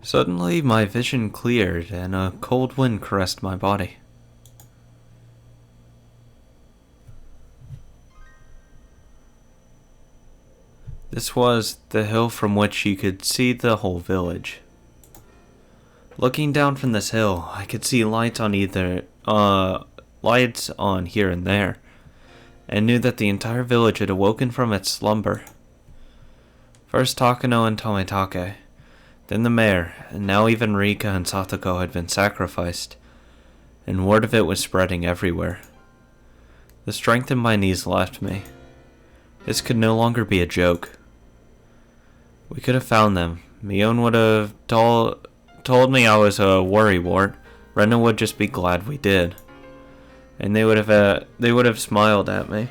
Suddenly, my vision cleared and a cold wind caressed my body. This was the hill from which you could see the whole village. Looking down from this hill, I could see lights on here and there, and knew that the entire village had awoken from its slumber. First Takano and Tomitake, then the mayor, and now even Rika and Satoko had been sacrificed, and word of it was spreading everywhere. The strength in my knees left me. This could no longer be a joke. We could have found them. Mion would have told me I was a worrywart. Rena would just be glad we did. And they would have smiled at me.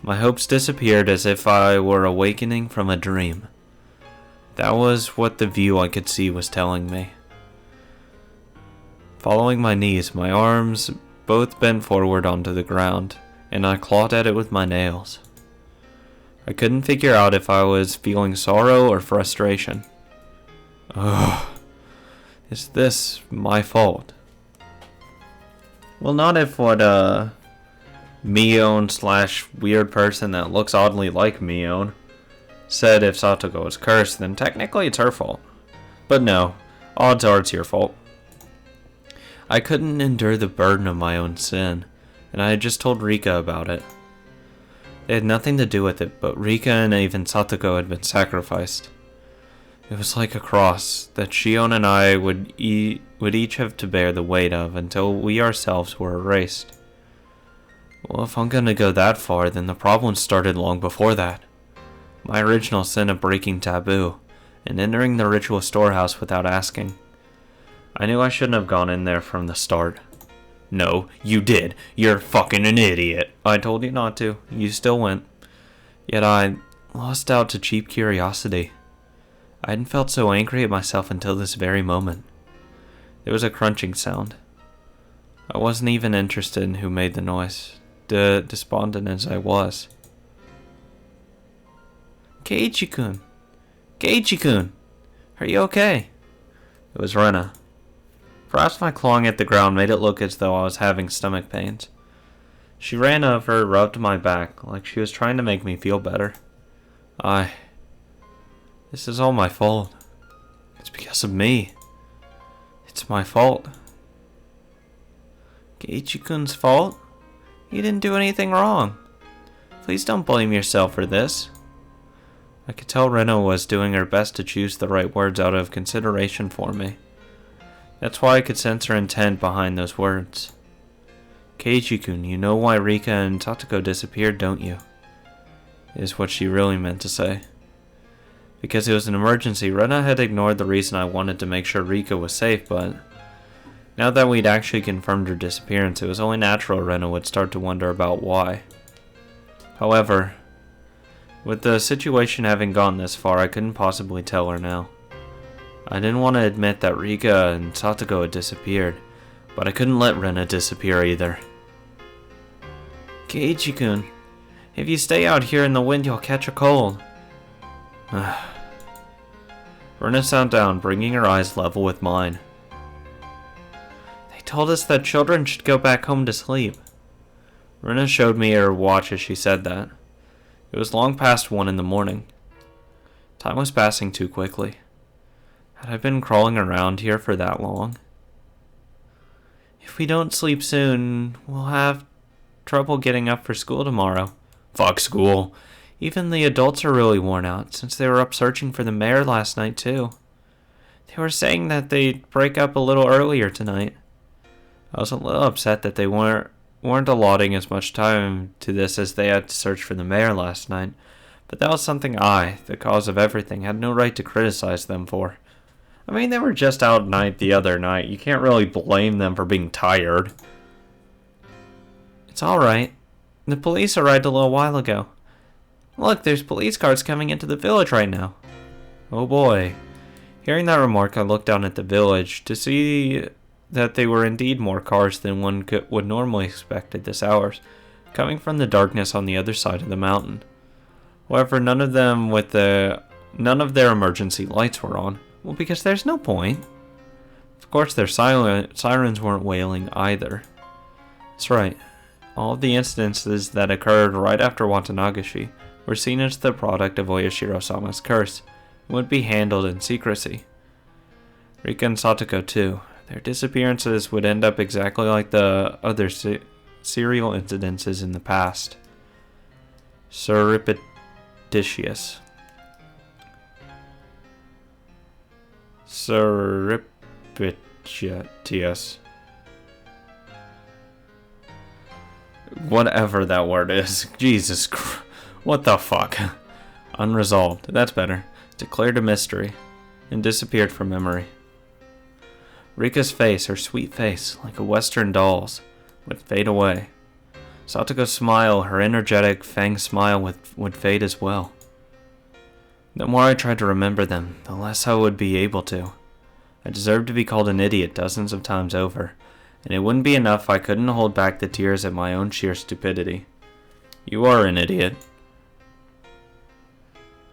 My hopes disappeared as if I were awakening from a dream. That was what the view I could see was telling me. Following my knees, my arms both bent forward onto the ground, and I clawed at it with my nails. I couldn't figure out if I was feeling sorrow or frustration. Ugh. Is this my fault? Well, not if what Mion / weird person that looks oddly like Mion said if Satoko was cursed, then technically it's her fault. But no, odds are it's your fault. I couldn't endure the burden of my own sin, and I had just told Rika about it. It had nothing to do with it, but Rika and even Satoko had been sacrificed. It was like a cross that Shion and I would each have to bear the weight of until we ourselves were erased. Well, if I'm gonna go that far, then the problem started long before that. My original sin of breaking taboo, and entering the ritual storehouse without asking. I knew I shouldn't have gone in there from the start. No, you did. You're fucking an idiot. I told you not to. You still went. Yet I lost out to cheap curiosity. I hadn't felt so angry at myself until this very moment. There was a crunching sound. I wasn't even interested in who made the noise, despondent as I was. Keiichi-kun! Keiichi-kun! Are you okay? It was Rena. Perhaps my clawing at the ground made it look as though I was having stomach pains. She ran over, rubbed my back, like she was trying to make me feel better. This is all my fault. It's because of me. It's my fault. Keiichi-kun's fault? You didn't do anything wrong. Please don't blame yourself for this. I could tell Rena was doing her best to choose the right words out of consideration for me. That's why I could sense her intent behind those words. Keiichi-kun, you know why Rika and Satoko disappeared, don't you? Is what she really meant to say. Because it was an emergency, Rena had ignored the reason I wanted to make sure Rika was safe, but now that we'd actually confirmed her disappearance, it was only natural Rena would start to wonder about why. However, with the situation having gone this far, I couldn't possibly tell her now. I didn't want to admit that Rika and Satoko had disappeared, but I couldn't let Rena disappear either. Keiichi-kun, if you stay out here in the wind, you'll catch a cold. Rena sat down, bringing her eyes level with mine. They told us that children should go back home to sleep. Rena showed me her watch as she said that. It was long past 1 in the morning. Time was passing too quickly. Had I been crawling around here for that long? If we don't sleep soon, we'll have trouble getting up for school tomorrow. Fuck school. Even the adults are really worn out, since they were up searching for the mayor last night, too. They were saying that they'd break up a little earlier tonight. I was a little upset that they weren't allotting as much time to this as they had to search for the mayor last night, but that was something I, the cause of everything, had no right to criticize them for. I mean, they were just out at night the other night. You can't really blame them for being tired. It's alright. The police arrived a little while ago. Look, there's police cars coming into the village right now. Oh boy. Hearing that remark, I looked down at the village to see that they were indeed more cars than one would normally expect at this hour, coming from the darkness on the other side of the mountain. However, none of them with the none of their emergency lights were on. Well, because there's no point. Of course, their sirens weren't wailing either. That's right. All of the incidences that occurred right after Watanagashi were seen as the product of Oyashiro-sama's curse and would be handled in secrecy. Rika and Satoko too. Their disappearances would end up exactly like the other serial incidences in the past. Surreptitious. Whatever that word is. Jesus Christ. What the fuck? Unresolved. That's better. Declared a mystery. And disappeared from memory. Rika's face, her sweet face, like a Western doll's, would fade away. Satoko's smile, her energetic fang smile, would fade as well. The more I tried to remember them, the less I would be able to. I deserved to be called an idiot dozens of times over, and it wouldn't be enough if I couldn't hold back the tears at my own sheer stupidity. You are an idiot.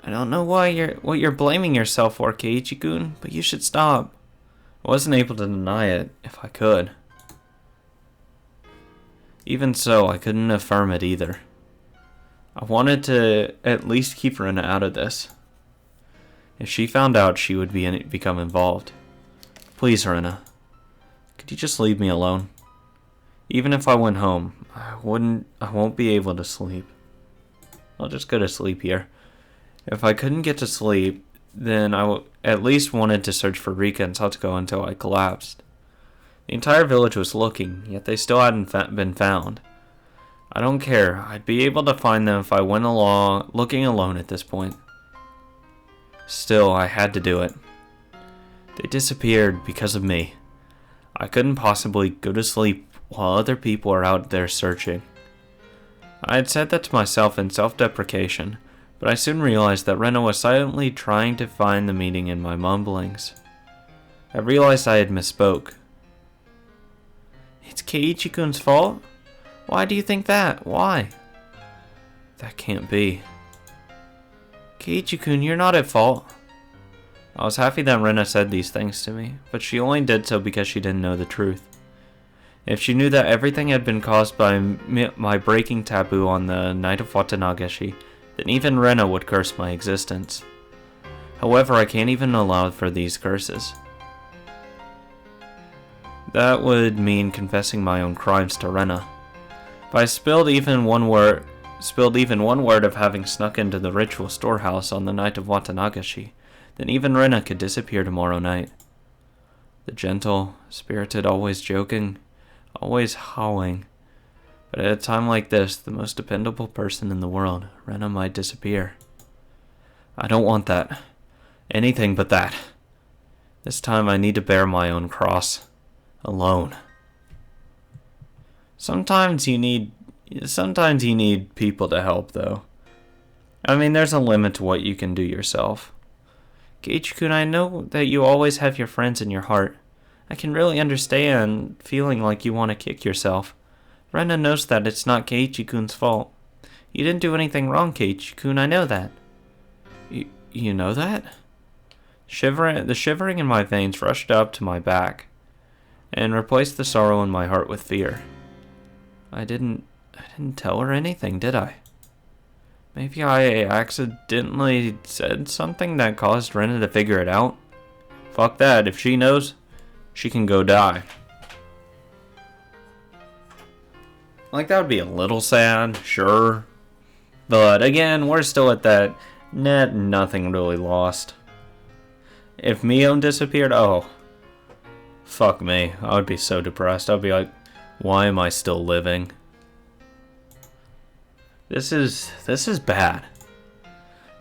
I don't know what you're blaming yourself for, Keiichi-kun, but you should stop. I wasn't able to deny it, if I could. Even so, I couldn't affirm it either. I wanted to at least keep Rena out of this. If she found out, she would become involved. Please, Rena. Could you just leave me alone? Even if I went home, I won't be able to sleep. I'll just go to sleep here. If I couldn't get to sleep, then I at least wanted to search for Rika and Satoko until I collapsed. The entire village was looking, yet they still hadn't been found. I don't care. I'd be able to find them if I went along looking alone at this point. Still, I had to do it. They disappeared because of me. I couldn't possibly go to sleep while other people are out there searching. I had said that to myself in self-deprecation, but I soon realized that Rena was silently trying to find the meaning in my mumblings. I realized I had misspoke. It's Keiichi-kun's fault? Why do you think that? Why? That can't be. Keiichi-kun, you're not at fault. I was happy that Rena said these things to me, but she only did so because she didn't know the truth. If she knew that everything had been caused by my breaking taboo on the night of Watanagashi, then even Rena would curse my existence. However, I can't even allow for these curses. That would mean confessing my own crimes to Rena. If I spilled even one word of having snuck into the ritual storehouse on the night of Watanagashi, then even Rena could disappear tomorrow night. The gentle, spirited, always joking, always howling. But at a time like this, the most dependable person in the world, Rena, might disappear. I don't want that. Anything but that. This time I need to bear my own cross. Alone. Sometimes you need people to help, though. I mean, there's a limit to what you can do yourself. Keiichi-kun, I know that you always have your friends in your heart. I can really understand feeling like you want to kick yourself. Rena knows that it's not Keiichi-kun's fault. You didn't do anything wrong, Keiichi-kun, I know that. You know that? The shivering in my veins rushed up to my back and replaced the sorrow in my heart with fear. I didn't tell her anything, did I? Maybe I accidentally said something that caused Rena to figure it out. Fuck that, if she knows, she can go die. Like, that would be a little sad, sure. But again, we're still at that nothing really lost. If Mio disappeared, oh, fuck me. I would be so depressed. I'd be like, why am I still living? This is bad.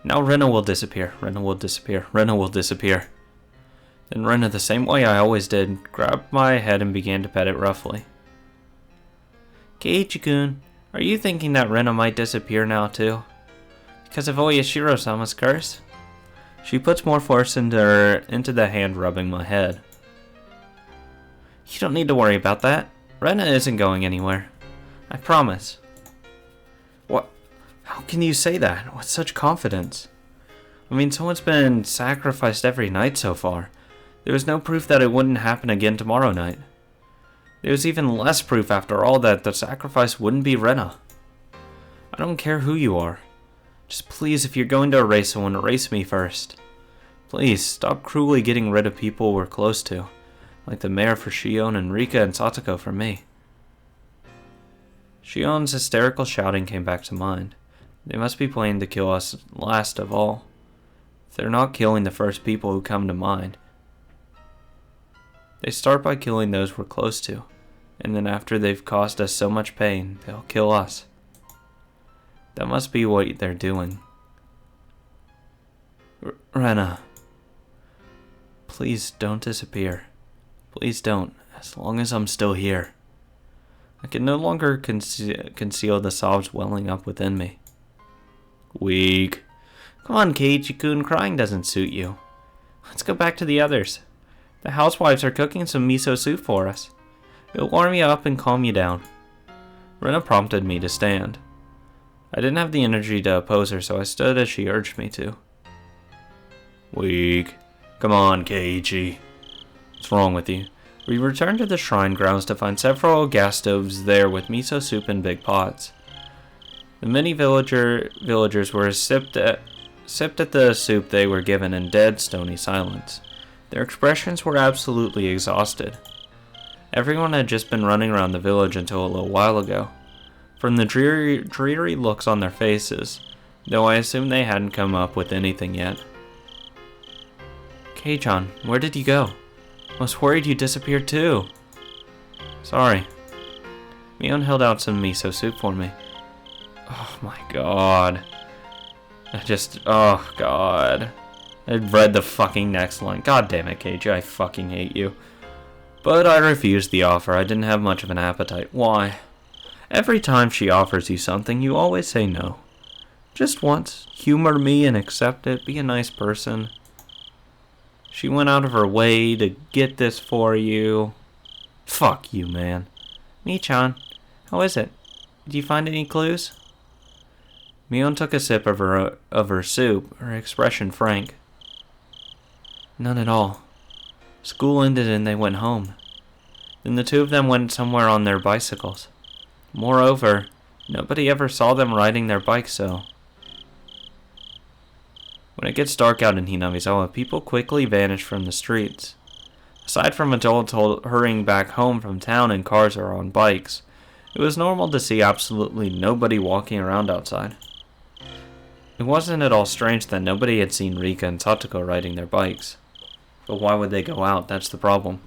Now Rena will disappear. Rena will disappear. Rena will disappear. Then Rena, the same way I always did, grabbed my head and began to pet it roughly. Keiichi-kun, are you thinking that Rena might disappear now too? Because of Oyashiro-sama's curse? She puts more force into the hand rubbing my head. You don't need to worry about that. Rena isn't going anywhere. I promise. What? How can you say that with such confidence? I mean, someone's been sacrificed every night so far. There was no proof that it wouldn't happen again tomorrow night. There was even less proof after all that the sacrifice wouldn't be Rena. I don't care who you are. Just please, if you're going to erase someone, erase me first. Please, stop cruelly getting rid of people we're close to. Like the mayor for Shion and Rika and Satoko for me. Shion's hysterical shouting came back to mind. They must be planning to kill us last of all. If they're not killing the first people who come to mind, they start by killing those we're close to, and then after they've caused us so much pain, they'll kill us. That must be what they're doing. Rena, please don't disappear. Please don't, as long as I'm still here. I can no longer conceal the sobs welling up within me. Weak. Come on, Keiichi-kun, crying doesn't suit you. Let's go back to the others. The housewives are cooking some miso soup for us. It'll warm you up and calm you down. Rena prompted me to stand. I didn't have the energy to oppose her, so I stood as she urged me to. Weak. Come on, Keiichi. What's wrong with you? We returned to the shrine grounds to find several gas stoves there with miso soup in big pots. The many villagers were sipped at the soup they were given in dead, stony silence. Their expressions were absolutely exhausted. Everyone had just been running around the village until a little while ago. From the dreary looks on their faces, though I assumed they hadn't come up with anything yet. Kei-chan, where did you go? I was worried you disappeared too. Sorry. Mion held out some miso soup for me. Oh my god. Oh god. I read the fucking next line. God damn it, Keiji, I fucking hate you. But I refused the offer. I didn't have much of an appetite. Why? Every time she offers you something, you always say no. Just once. Humor me and accept it. Be a nice person. She went out of her way to get this for you. Fuck you, man. Mi-chan, how is it? Did you find any clues? Mion took a sip of her soup, her expression frank. None at all. School ended and they went home. Then the two of them went somewhere on their bicycles. Moreover, nobody ever saw them riding their bikes, so... When it gets dark out in Hinamizawa, people quickly vanish from the streets. Aside from adults hurrying back home from town in cars or on bikes, it was normal to see absolutely nobody walking around outside. It wasn't at all strange that nobody had seen Rika and Satoko riding their bikes. But why would they go out? That's the problem.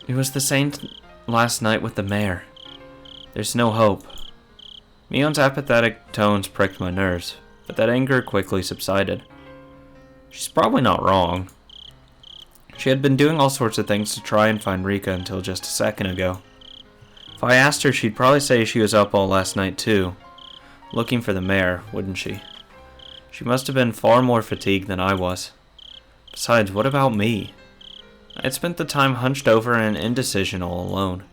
It was the same last night with the mayor. There's no hope. Mion's apathetic tones pricked my nerves, but that anger quickly subsided. She's probably not wrong. She had been doing all sorts of things to try and find Rika until just a second ago. If I asked her, she'd probably say she was up all last night too, looking for the mayor, wouldn't she? She must have been far more fatigued than I was. Besides, what about me? I had spent the time hunched over in indecision all alone.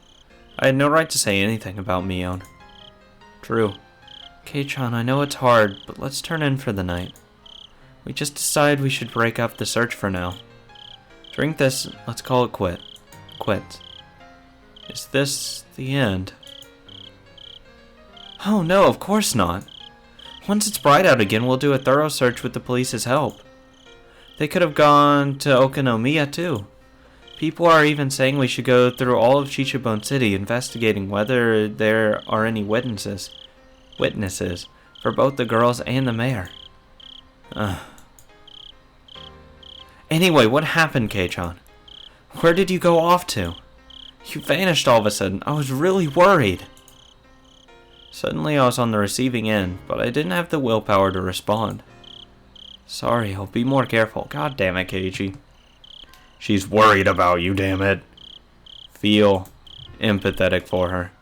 I had no right to say anything about Mion. True. Kei-chan, I know it's hard, but let's turn in for the night. We just decided we should break up the search for now. Drink this, let's call it quits. Is this the end? Oh no, of course not. Once it's bright out again, we'll do a thorough search with the police's help. They could have gone to Okonomiya too. People are even saying we should go through all of Chichibone City investigating whether there are any witnesses for both the girls and the mayor. Anyway, what happened, Kei-chan? Where did you go off to? You vanished all of a sudden. I was really worried. Suddenly I was on the receiving end, but I didn't have the willpower to respond. Sorry, I'll be more careful. God damn it, Keiichi. She's worried about you, damn it. Feel empathetic for her.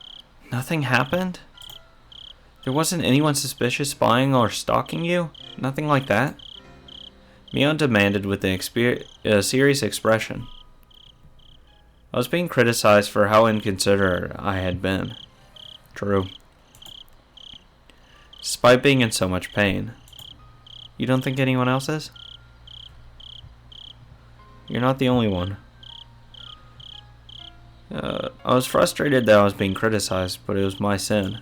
Nothing happened? There wasn't anyone suspicious spying or stalking you? Nothing like that? Mion demanded with a serious expression. I was being criticized for how inconsiderate I had been. True. Despite being in so much pain. You don't think anyone else is? You're not the only one. I was frustrated that I was being criticized, but it was my sin.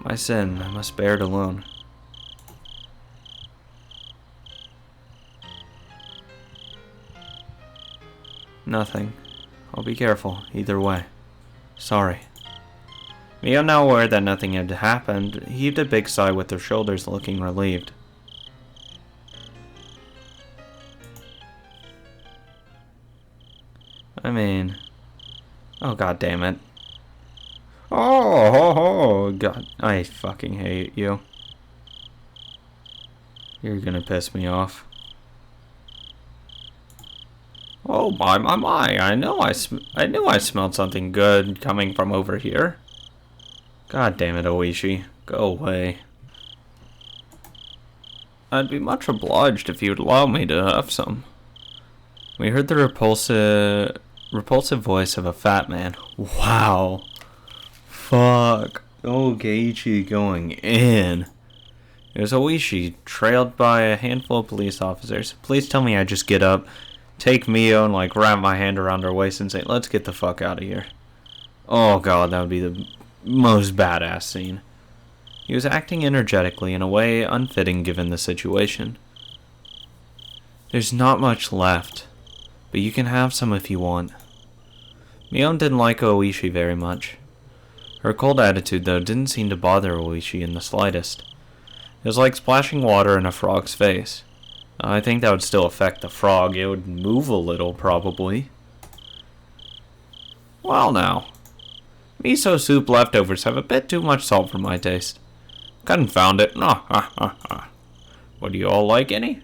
My sin, I must bear it alone. Nothing. I'll be careful, either way. Sorry. Mio, now aware that nothing had happened, heaved a big sigh with her shoulders looking relieved. I mean... Oh, god damn it. Oh, god. I fucking hate you. You're gonna piss me off. Oh, my. I knew I smelled something good coming from over here. God damn it, Oishi. Go away. I'd be much obliged if you'd allow me to have some. We heard the repulsive voice of a fat man. Wow. Fuck. Oh, Geichi going in. It was Oishi, trailed by a handful of police officers. Please tell me I just get up, take Mio, and like wrap my hand around her waist and say, let's get the fuck out of here. Oh god, that would be the most badass scene. He was acting energetically in a way unfitting given the situation. There's not much left, but you can have some if you want. Mio didn't like Oishi very much. Her cold attitude, though, didn't seem to bother Oishi in the slightest. It was like splashing water in a frog's face. I think that would still affect the frog. It would move a little, probably. Well now. Miso soup leftovers have a bit too much salt for my taste. Confound it. Would you all like any?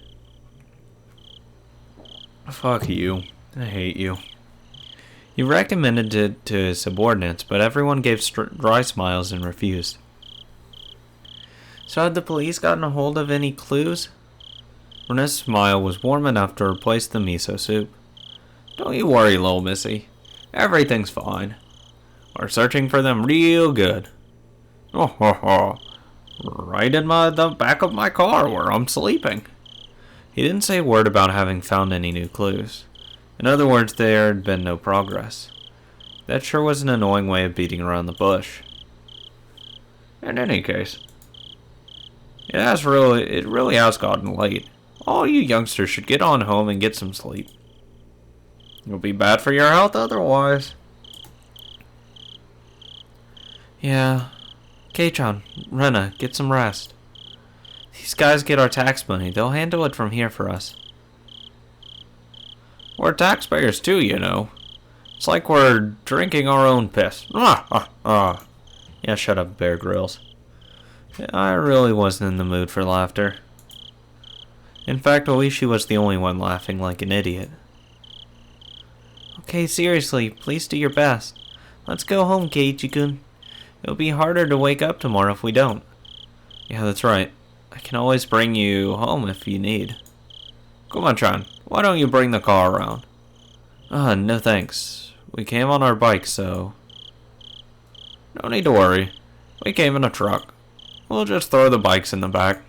Fuck you. I hate you. He recommended it to his subordinates, but everyone gave dry smiles and refused. So had the police gotten a hold of any clues? Rene's smile was warm enough to replace the miso soup. Don't you worry, little missy. Everything's fine. We're searching for them real good. Right in the back of my car where I'm sleeping. He didn't say a word about having found any new clues. In other words, there had been no progress. That sure was an annoying way of beating around the bush. In any case, it really has gotten late. All you youngsters should get on home and get some sleep. It'll be bad for your health otherwise. Yeah. Kei-chan, Rena, get some rest. These guys get our tax money. They'll handle it from here for us. We're taxpayers too, you know. It's like we're drinking our own piss. Yeah, shut up, Bear Grylls. I really wasn't in the mood for laughter. In fact, Oishi was the only one laughing like an idiot. Okay, seriously, please do your best. Let's go home, Keiichi-kun. It'll be harder to wake up tomorrow if we don't. Yeah, that's right. I can always bring you home if you need. Kuma-chan, why don't you bring the car around? No thanks. We came on our bike, so... No need to worry. We came in a truck. We'll just throw the bikes in the back.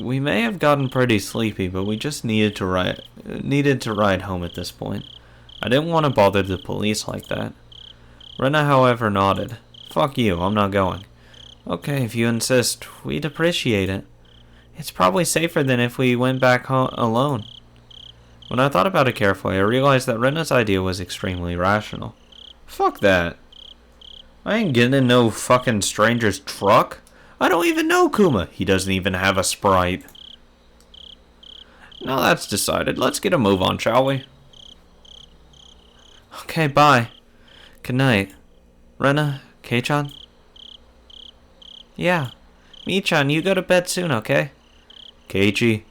We may have gotten pretty sleepy, but we just needed to ride home at this point. I didn't want to bother the police like that. Rena, however, nodded. Fuck you, I'm not going. Okay, if you insist, we'd appreciate it. It's probably safer than if we went back home alone. When I thought about it carefully, I realized that Rena's idea was extremely rational. Fuck that. I ain't getting in no fucking stranger's truck. I don't even know Kuma. He doesn't even have a Sprite. Now that's decided. Let's get a move on, shall we? Okay, bye. Good night. Rena, Kei-chan? Yeah. Mi-chan, you go to bed soon, okay? Keiichi,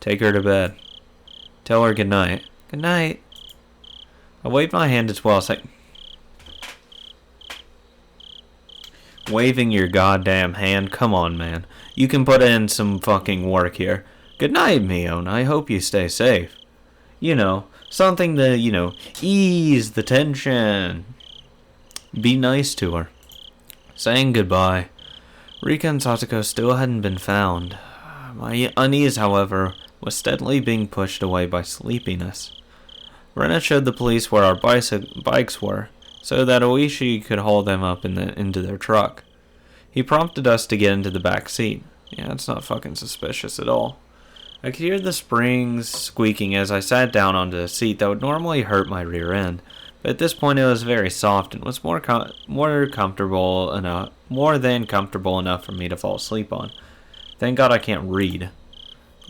take her to bed. Tell her good night. Good night. I waved my hand as well, saying... Waving your goddamn hand? Come on, man. You can put in some fucking work here. Good night, Mio. I hope you stay safe. You know, something to, ease the tension. Be nice to her. saying goodbye. Rika and Satoko still hadn't been found. My unease, however, was steadily being pushed away by sleepiness. Rena showed the police where our bikes were, so that Oishi could haul them up into their truck. He prompted us to get into the back seat. Yeah, it's not fucking suspicious at all. I could hear the springs squeaking as I sat down onto a seat that would normally hurt my rear end, but at this point it was very soft and was more than comfortable enough for me to fall asleep on. Thank God I can't read.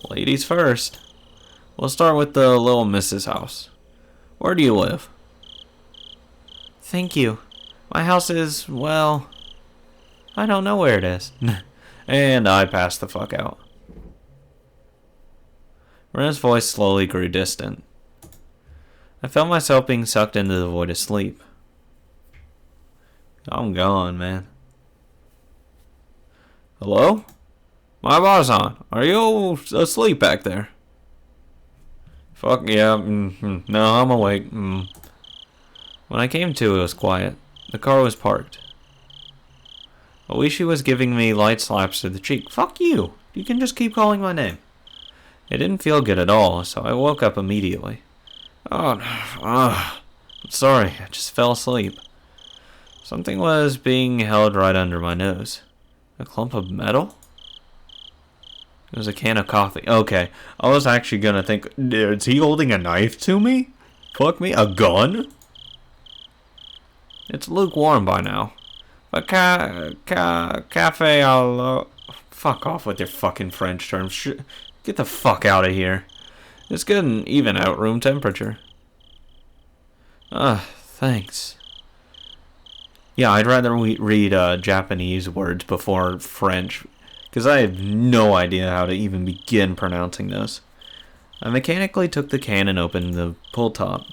Ladies first. We'll start with the little Mrs. house. Where do you live? Thank you. My house is, well, I don't know where it is. And I passed the fuck out. Rena's voice slowly grew distant. I felt myself being sucked into the void of sleep. I'm gone, man. Hello? My boss on. Are you asleep back there? Fuck yeah. No, I'm awake. When I came to, it was quiet. The car was parked. Oishi was giving me light slaps to the cheek. Fuck you. You can just keep calling my name. It didn't feel good at all, so I woke up immediately. I'm sorry, I just fell asleep. Something was being held right under my nose. A clump of metal? It was a can of coffee. Okay, I was actually gonna think, is he holding a knife to me? Fuck me, a gun? It's lukewarm by now. But cafe al... Fuck off with your fucking French terms. Get the fuck out of here. It's good and even out room temperature. Thanks. Yeah, I'd rather read Japanese words before French, because I have no idea how to even begin pronouncing those. I mechanically took the can and opened the pull top.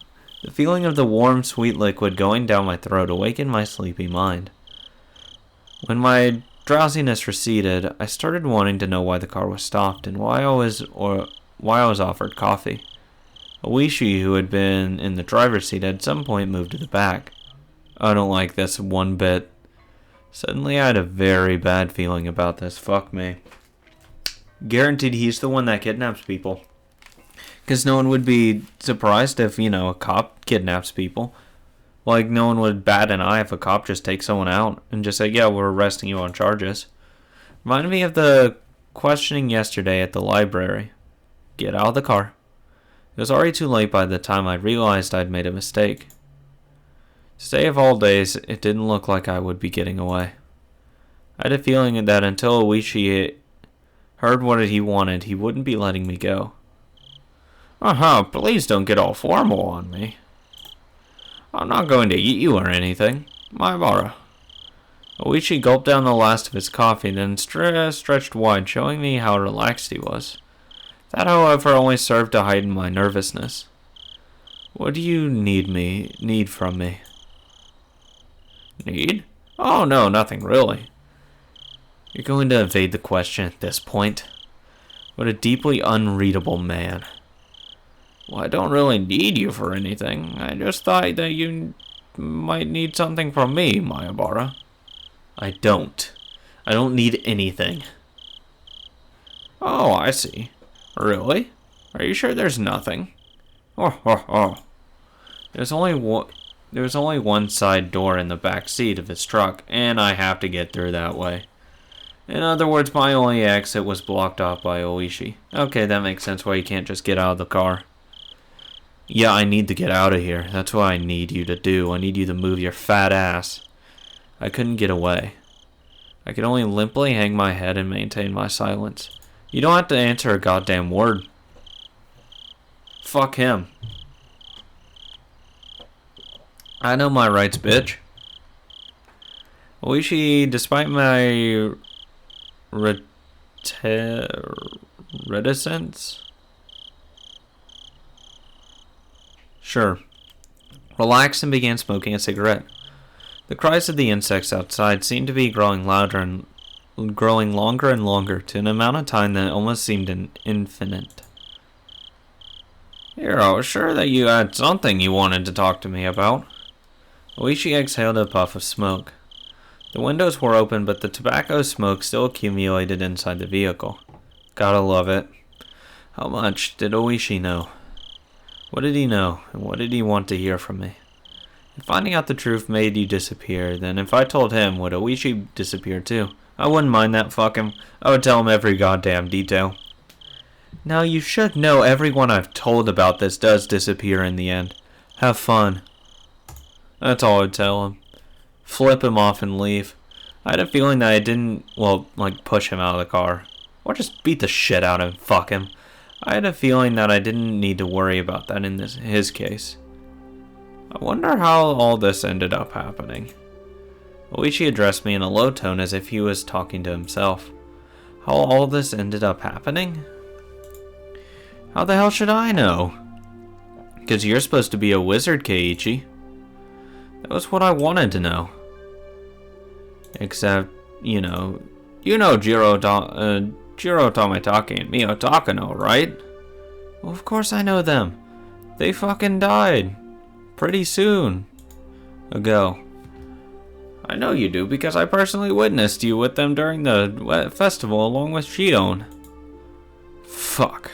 The feeling of the warm, sweet liquid going down my throat awakened my sleepy mind. When my drowsiness receded, I started wanting to know why the car was stopped and why I was offered coffee. Oishi, who had been in the driver's seat, at some point moved to the back. I don't like this one bit. Suddenly I had a very bad feeling about this. Fuck me. Guaranteed he's the one that kidnaps people. Because no one would be surprised if, a cop kidnaps people. Like, no one would bat an eye if a cop just takes someone out and just say, yeah, we're arresting you on charges. Reminded me of the questioning yesterday at the library. Get out of the car. It was already too late by the time I realized I'd made a mistake. Today of all days, it didn't look like I would be getting away. I had a feeling that until Oishi heard what he wanted, he wouldn't be letting me go. Please don't get all formal on me. I'm not going to eat you or anything. Maibara. Oishi gulped down the last of his coffee, then stretched wide, showing me how relaxed he was. That, however, only served to heighten my nervousness. What do you need from me? Need? Oh, no, nothing really. You're going to evade the question at this point? What a deeply unreadable man. Well, I don't really need you for anything. I just thought that you might need something from me, Mayabara. I don't. I don't need anything. Oh, I see. Really? Are you sure there's nothing? There's only one side door in the back seat of his truck, and I have to get through that way. In other words, my only exit was blocked off by Oishi. Okay, that makes sense why you can't just get out of the car. Yeah, I need to get out of here. That's what I need you to do. I need you to move your fat ass. I couldn't get away. I could only limply hang my head and maintain my silence. You don't have to answer a goddamn word. Fuck him. I know my rights, bitch. Oishi, despite my reticence? Sure. Relaxed and began smoking a cigarette. The cries of the insects outside seemed to be growing louder and growing longer and longer to an amount of time that almost seemed infinite. Here, I was sure that you had something you wanted to talk to me about. Oishi exhaled a puff of smoke. The windows were open, but the tobacco smoke still accumulated inside the vehicle. Gotta love it. How much did Oishi know? What did he know, and what did he want to hear from me? If finding out the truth made you disappear, then if I told him, would Oishi disappear too? I wouldn't mind that, fuck him. I would tell him every goddamn detail. Now you should know everyone I've told about this does disappear in the end. Have fun. That's all I'd tell him. Flip him off and leave. I had a feeling that I didn't, push him out of the car. Or just beat the shit out of him, fuck him. I had a feeling that I didn't need to worry about that in his case. I wonder how all this ended up happening. Oishi addressed me in a low tone as if he was talking to himself. How all this ended up happening? How the hell should I know? Because you're supposed to be a wizard, Keiichi. That was what I wanted to know. Except, Jiro Tomitake and Mio Takano, right? Well, of course I know them. They fucking died. Pretty soon. Ago. I know you do because I personally witnessed you with them during the festival along with Shion. Fuck.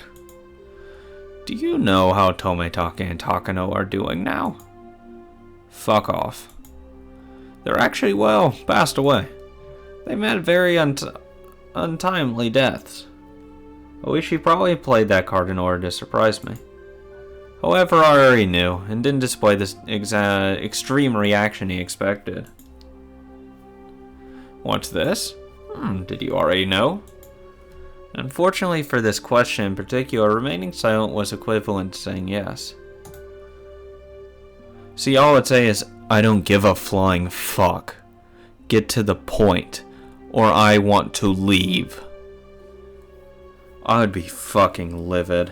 Do you know how Tomitake and Takano are doing now? Fuck off. They're actually, passed away. They met very untimely deaths. I wish he probably played that card in order to surprise me. However, I already knew, and didn't display this extreme reaction he expected. What's this? Did you already know? Unfortunately for this question in particular, remaining silent was equivalent to saying yes. See, all I'd say is, I don't give a flying fuck. Get to the point, or I want to leave. I would be fucking livid.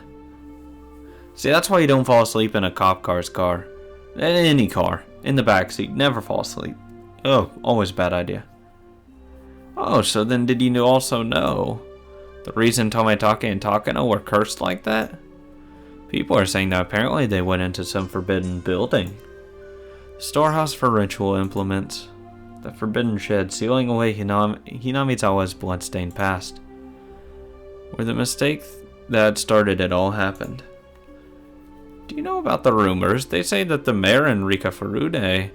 See, that's why you don't fall asleep in a cop car's car. In any car. In the backseat. Never fall asleep. Oh, always a bad idea. Oh, so then did you also know the reason Tomitake and Takano were cursed like that? People are saying that apparently they went into some forbidden building. The storehouse for ritual implements. The forbidden shed sealing away Hinamizawa's bloodstained past. Where the mistake that started it all happened. Do you know about the rumors? They say that the mayor and Rika Furude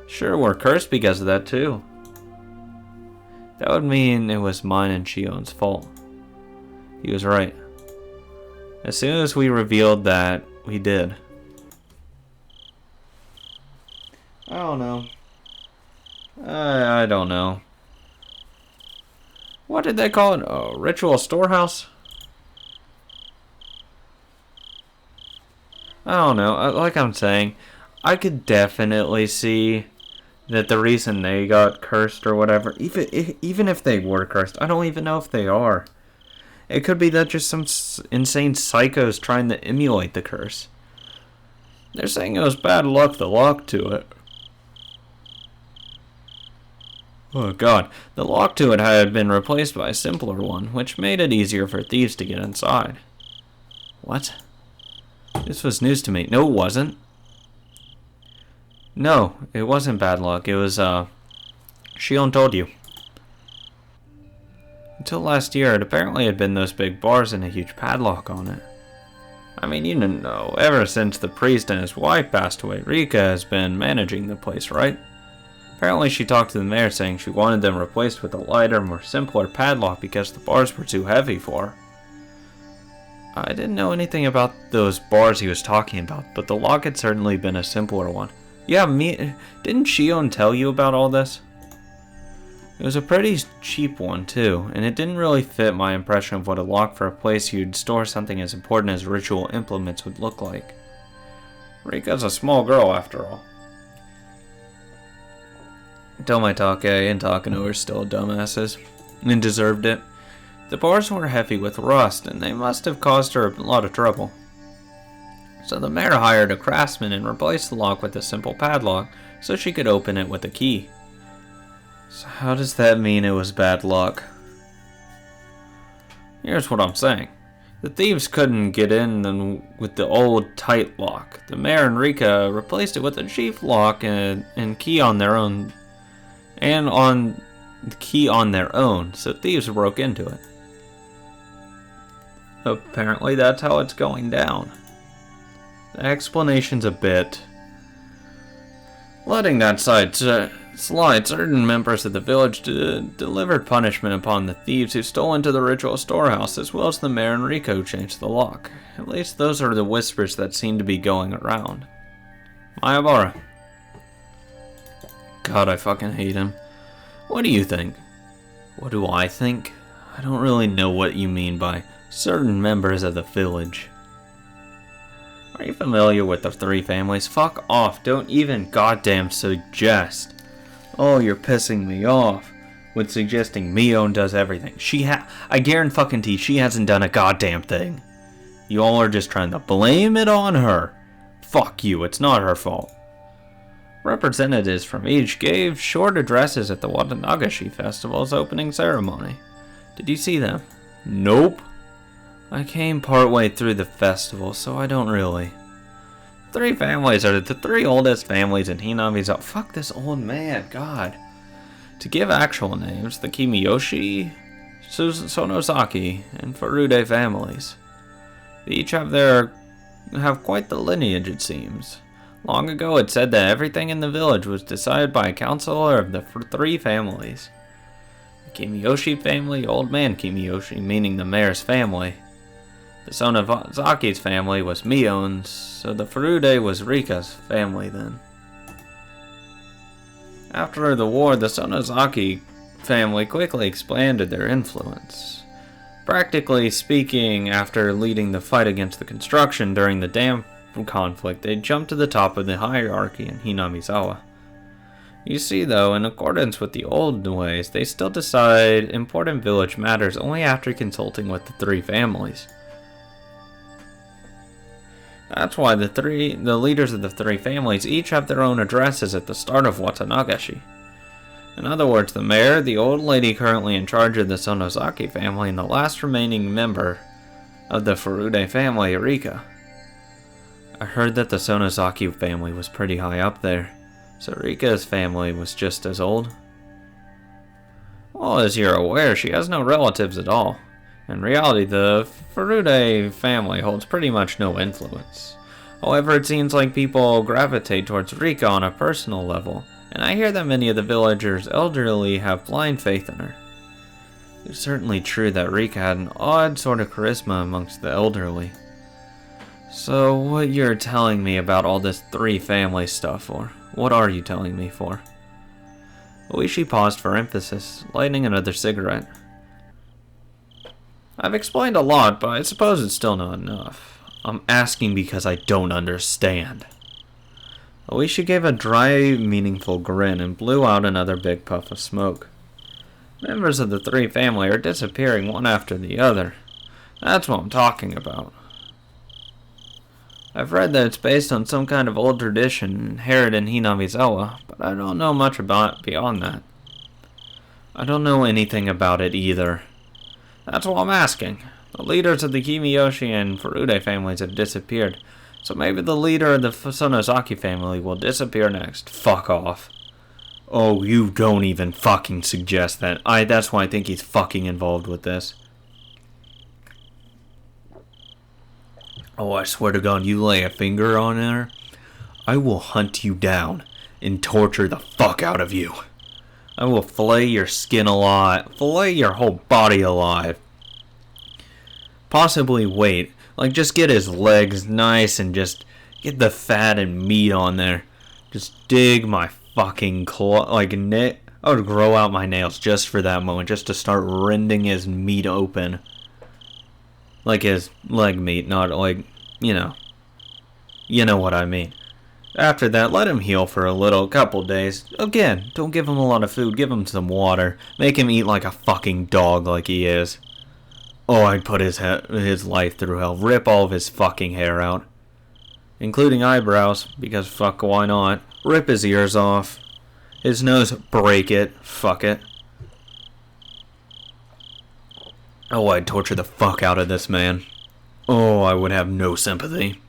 sure were cursed because of that too. That would mean it was mine and Shion's fault. He was right. As soon as we revealed that, we did. I don't know. I don't know. What did they call it? A ritual storehouse? I don't know. Like I'm saying, I could definitely see that the reason they got cursed or whatever, even if they were cursed, I don't even know if they are. It could be that just some insane psychos trying to emulate the curse. They're saying it was bad luck, the lock to it. Oh god, the lock to it had been replaced by a simpler one, which made it easier for thieves to get inside. What? This was news to me. No, it wasn't. No, it wasn't bad luck. It was, Shion told you. Until last year, it apparently had been those big bars and a huge padlock on it. I mean, you didn't know. Ever since the priest and his wife passed away, Rika has been managing the place, right? Apparently she talked to the mayor saying she wanted them replaced with a lighter, more simpler padlock because the bars were too heavy for her. I didn't know anything about those bars he was talking about, but the lock had certainly been a simpler one. Yeah, didn't Shion tell you about all this? It was a pretty cheap one too, and it didn't really fit my impression of what a lock for a place you'd store something as important as ritual implements would look like. Rika's a small girl after all. Tomitake and Takano are still dumbasses, and deserved it. The bars were heavy with rust, and they must have caused her a lot of trouble. So the mayor hired a craftsman and replaced the lock with a simple padlock so she could open it with a key. So how does that mean it was bad luck? Here's what I'm saying. The thieves couldn't get in with the old tight lock. The mayor and Rika replaced it with a chief lock and key on their own. and on the key on their own, so thieves broke into it. Apparently that's how it's going down. The explanation's a bit... Letting that side slide, certain members of the village delivered punishment upon the thieves who stole into the ritual storehouse, as well as the mayor and Rico changed the lock. At least those are the whispers that seem to be going around. Mayabara. God, I fucking hate him. What do you think? What do I think? I don't really know what you mean by certain members of the village. Are you familiar with the three families? Fuck off. Don't even goddamn suggest. Oh, you're pissing me off with suggesting Mion does everything. I guarantee she hasn't done a goddamn thing. You all are just trying to blame it on her. Fuck you, it's not her fault. Representatives from each gave short addresses at the Watanagashi Festival's opening ceremony. Did you see them? Nope. I came partway through the festival, so I don't really. Three families are the three oldest families in Hinami's... Fuck this old man, God. To give actual names, the Kimiyoshi, Sonosaki, and Furude families. They each have quite the lineage, it seems. Long ago it said that everything in the village was decided by a counselor of the three families. The Kimiyoshi family, Old Man Kimiyoshi, meaning the mayor's family. The Sonozaki's family was Mion's, so the Furude was Rika's family then. After the war, the Sonozaki family quickly expanded their influence. Practically speaking, after leading the fight against the construction during the dam conflict, they jumped to the top of the hierarchy in Hinamizawa. You see, though, in accordance with the old ways, they still decide important village matters only after consulting with the three families. That's why the leaders of the three families each have their own addresses at the start of Watanagashi. In other words, the mayor, the old lady currently in charge of the Sonozaki family, and the last remaining member of the Furude family, Rika. I heard that the Sonozaki family was pretty high up there, so Rika's family was just as old. Well, as you're aware, she has no relatives at all. In reality, the Furude family holds pretty much no influence. However, it seems like people gravitate towards Rika on a personal level, and I hear that many of the villagers' elderly have blind faith in her. It's certainly true that Rika had an odd sort of charisma amongst the elderly. So, what you're telling me about all this three family stuff for? What are you telling me for? Oishi paused for emphasis, lighting another cigarette. I've explained a lot, but I suppose it's still not enough. I'm asking because I don't understand. Oishi gave a dry, meaningful grin and blew out another big puff of smoke. Members of the three family are disappearing one after the other. That's what I'm talking about. I've read that it's based on some kind of old tradition inherited in Hinamizawa, but I don't know much about it beyond that. I don't know anything about it either. That's what I'm asking. The leaders of the Kimiyoshi and Furude families have disappeared, so maybe the leader of the Sonozaki family will disappear next. Fuck off. Oh, you don't even fucking suggest that. That's why I think he's fucking involved with this. Oh, I swear to God, you lay a finger on her, I will hunt you down and torture the fuck out of you. I will fillet your skin alive, fillet your whole body alive. Possibly wait, just get his legs nice and just get the fat and meat on there. Just dig my fucking claw, I would grow out my nails just for that moment, just to start rending his meat open. Like his leg meat, not you know what I mean. After that, let him heal for a couple days. Again, don't give him a lot of food, give him some water. Make him eat like a fucking dog like he is. Oh, I'd put his life through hell. Rip all of his fucking hair out. Including eyebrows, because fuck, why not? Rip his ears off. His nose, break it. Fuck it. Oh, I'd torture the fuck out of this man. Oh, I would have no sympathy.